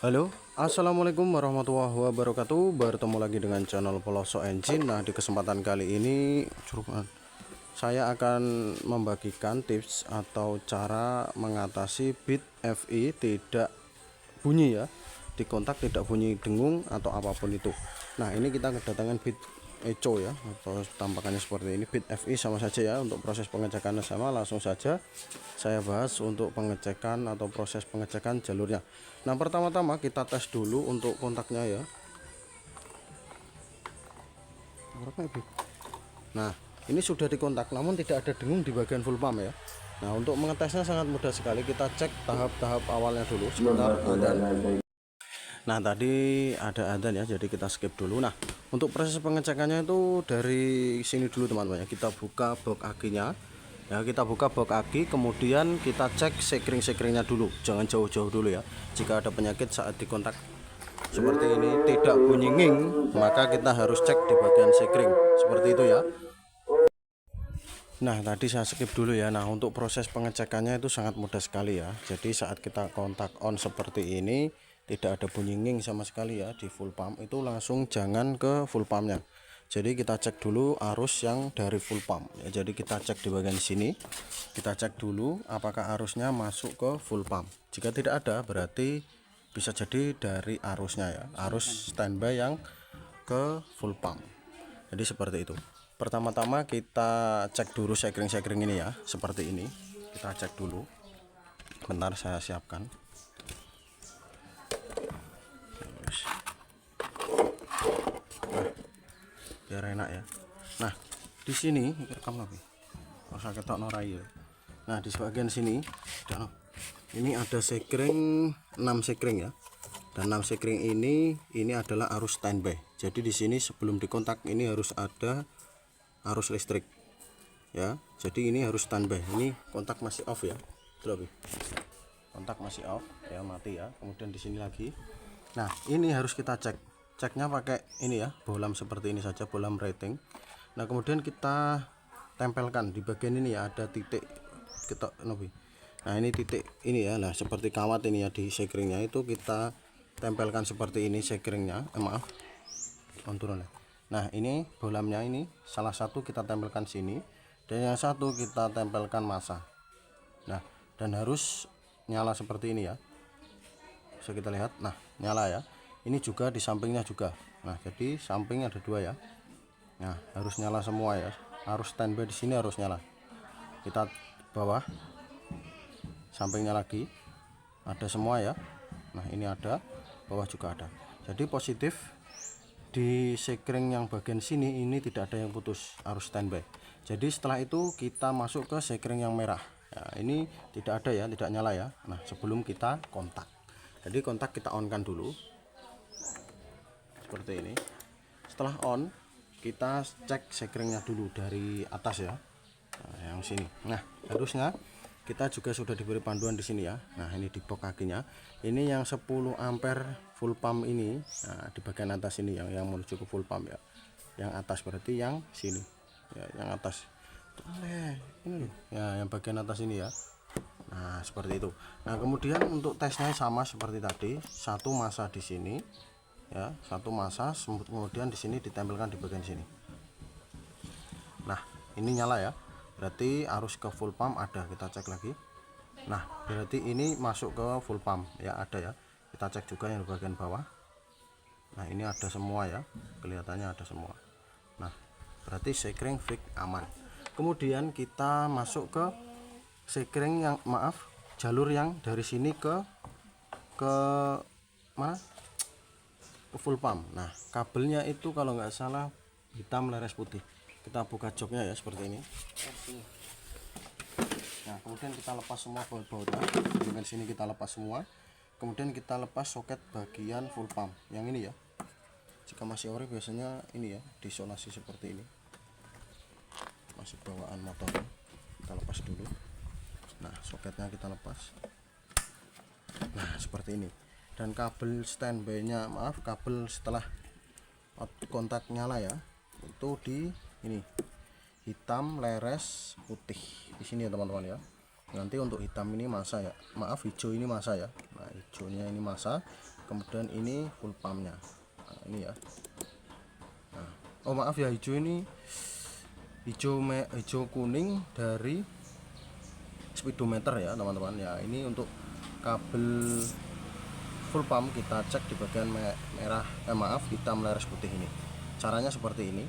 Halo, assalamualaikum warahmatullahi wabarakatuh. Bertemu lagi dengan channel Pelosok Engine. Nah, di kesempatan kali ini saya akan membagikan tips atau cara mengatasi bit FI tidak bunyi ya, di kontak tidak bunyi dengung atau apapun itu. Nah, ini kita kedatangan bit echo ya, atau tampakannya seperti ini. Bit FI sama saja ya. Untuk proses pengecekannya sama, langsung saja saya bahas untuk pengecekan atau proses pengecekan jalurnya. Nah, pertama-tama kita tes dulu untuk kontaknya ya. Nah, ini sudah dikontak namun tidak ada dengung di bagian full pump ya. Nah, untuk mengetesnya sangat mudah sekali. Kita cek tahap-tahap awalnya dulu. Sebentar, adzan. Nah, tadi ada adzan ya, jadi kita skip dulu. Nah, untuk proses pengecekannya itu dari sini dulu teman-teman ya. Kita buka box akinya ya, kita buka box aki, kemudian kita cek sekring-sekringnya dulu, jangan jauh-jauh dulu ya. Jika ada penyakit saat dikontak seperti ini tidak bunyi nging, maka kita harus cek di bagian sekring seperti itu ya. Nah, tadi saya skip dulu ya. Nah, untuk proses pengecekannya itu sangat mudah sekali ya. Jadi saat kita kontak on seperti ini, tidak ada bunyi nging sama sekali ya di full pump. Itu langsung jangan ke full pumpnya. Jadi kita cek dulu arus yang dari full pump ya. Jadi kita cek di bagian sini. Kita cek dulu apakah arusnya masuk ke full pump. Jika tidak ada, berarti bisa jadi dari arusnya ya. Arus standby yang ke full pump. Jadi seperti itu. Pertama-tama kita cek dulu sekring-sekring ini ya, seperti ini. Kita cek dulu. Bentar saya siapkan. Nah, biar enak ya. Nah, di sini rekam lagi. Usah ketok norai ya. Nah, di bagian sini ini ada sekring 6 sekring ya. Dan 6 sekring ini adalah arus standby. Jadi di sini sebelum dikontak ini harus ada arus listrik ya. Jadi ini harus standby. Ini kontak masih off ya. Kontak masih off ya, mati ya. Kemudian di sini lagi. Nah, ini harus kita cek. Ceknya pakai ini ya, bohlam seperti ini saja, bohlam rating. Nah, kemudian kita tempelkan di bagian ini ya, ada titik ketok nobi. Nah, ini titik ini ya. Nah, seperti kawat ini ya di sekringnya itu kita tempelkan seperti ini sekringnya. Maaf. Turun ya. Nah, ini bohlamnya ini salah satu kita tempelkan sini dan yang satu kita tempelkan masa. Nah, dan harus nyala seperti ini ya. Bisa kita lihat. Nah, nyala ya. Ini juga di sampingnya juga. Nah, jadi samping ada dua ya. Nah, harus nyala semua ya. Harus standby di sini harus nyala. Kita bawah. Sampingnya lagi ada semua ya. Nah, ini ada, bawah juga ada. Jadi positif. Di sekring yang bagian sini ini tidak ada yang putus, harus standby. Jadi setelah itu kita masuk ke sekring yang merah ya, ini tidak ada ya, tidak nyala ya. Nah, sebelum kita kontak, jadi kontak kita on kan dulu seperti ini. Setelah on, kita cek sekringnya dulu dari atas ya. Nah, yang sini. Nah, harusnya kita juga sudah diberi panduan di sini ya. Nah, ini di box kakinya. Ini yang 10 ampere full pump ini. Nah, di bagian atas ini yang menuju ke full pump ya. Yang atas berarti yang sini. Ya, yang atas. Ini ya, yang bagian atas ini ya. Nah, seperti itu. Nah, kemudian untuk tesnya sama seperti tadi. Satu masa di sini ya, satu masa, kemudian di sini ditempelkan di bagian sini. Nah, ini nyala ya. Berarti arus ke full pump ada, kita cek lagi. Nah, berarti ini masuk ke full pump ya, ada ya. Kita cek juga yang di bagian bawah. Nah, ini ada semua ya, kelihatannya ada semua. Nah, berarti sekring fix aman. Kemudian kita masuk ke sekring yang jalur yang dari sini ke mana, ke full pump. Nah, kabelnya itu kalau nggak salah hitam leres putih. Kita buka joknya ya seperti ini. Nah, kemudian kita lepas semua baut-bautnya. Dengan sini kita lepas semua. Kemudian kita lepas soket bagian full pump yang ini ya. Jika masih ori biasanya ini ya, diisolasi seperti ini. Masih bawaan motor. Kita lepas dulu. Nah, soketnya kita lepas. Nah, seperti ini. Dan kabel standby-nya, kabel setelah kontak nyala ya, itu di ini hitam leres putih di sini ya teman-teman ya. Nanti untuk hitam ini masa ya, hijau ini masa ya. Nah, hijaunya ini masa, kemudian ini full pumpnya. Nah, ini ya. Nah, oh maaf ya, hijau ini hijau kuning dari speedometer ya teman-teman ya. Ini untuk kabel full pump kita cek di bagian merah, hitam leres putih ini. Caranya seperti ini.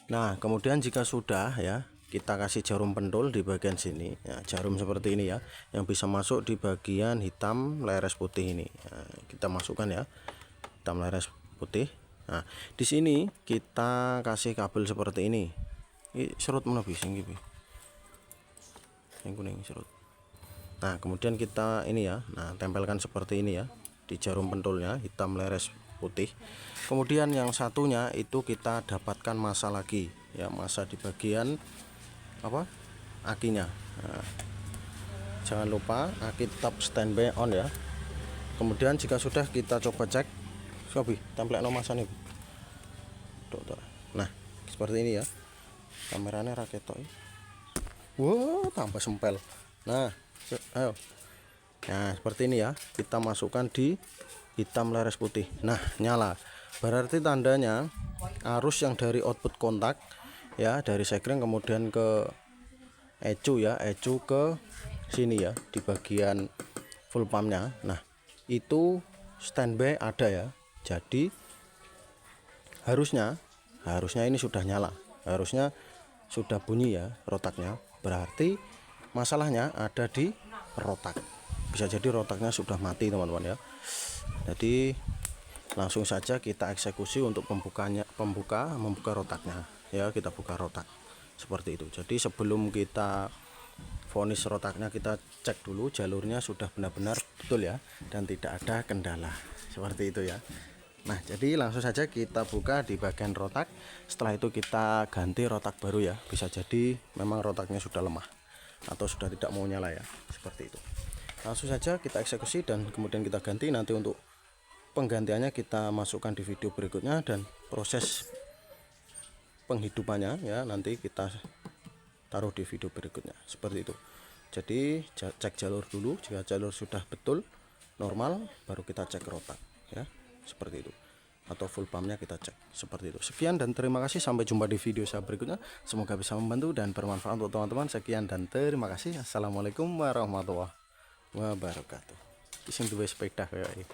Nah, kemudian jika sudah ya, kita kasih jarum pentul di bagian sini ya, jarum seperti ini ya, yang bisa masuk di bagian hitam leres putih ini. Nah, kita masukkan ya, hitam leres putih. Nah, di sini kita kasih kabel seperti ini. Ini serut mana sing iki? Yang kuning serut. Nah, kemudian kita ini ya, nah tempelkan seperti ini ya di jarum pentulnya hitam leres putih. Kemudian yang satunya itu kita dapatkan masa lagi ya, masa di bagian apa? Akinya. Nah, jangan lupa aki tetap standby on ya. Kemudian jika sudah kita coba cek, sobi template masa nih. Nah, seperti ini ya. Kameranya raketok. Wow, tambah sempel. Nah, ayo. Nah, seperti ini ya. Kita masukkan di hitam leres putih. Nah, nyala. Berarti tandanya arus yang dari output kontak ya, dari sekring kemudian ke ecu ya, ecu ke sini ya, di bagian full pumpnya. Nah, itu standby ada ya. Jadi harusnya ini sudah nyala. Harusnya sudah bunyi ya rotaknya. Berarti masalahnya ada di rotak. Bisa jadi rotaknya sudah mati teman-teman ya. Jadi langsung saja kita eksekusi untuk membuka rotaknya ya. Kita buka rotak seperti itu. Jadi sebelum kita vonis rotaknya, kita cek dulu jalurnya sudah benar-benar betul ya, dan tidak ada kendala seperti itu ya. Nah, jadi langsung saja kita buka di bagian rotak. Setelah itu kita ganti rotak baru ya. Bisa jadi memang rotaknya sudah lemah atau sudah tidak mau nyala ya, seperti itu. Langsung saja kita eksekusi dan kemudian kita ganti. Nanti untuk penggantiannya kita masukkan di video berikutnya, dan proses penghidupannya ya nanti kita taruh di video berikutnya, seperti itu. Jadi cek jalur dulu, jika jalur sudah betul normal baru kita cek rotak ya, seperti itu, atau full pumpnya kita cek seperti itu. Sekian dan terima kasih, sampai jumpa di video saya berikutnya. Semoga bisa membantu dan bermanfaat untuk teman-teman. Sekian dan terima kasih. Assalamualaikum warahmatullahi wabarakatuh. Iseng duwe sepeda kayak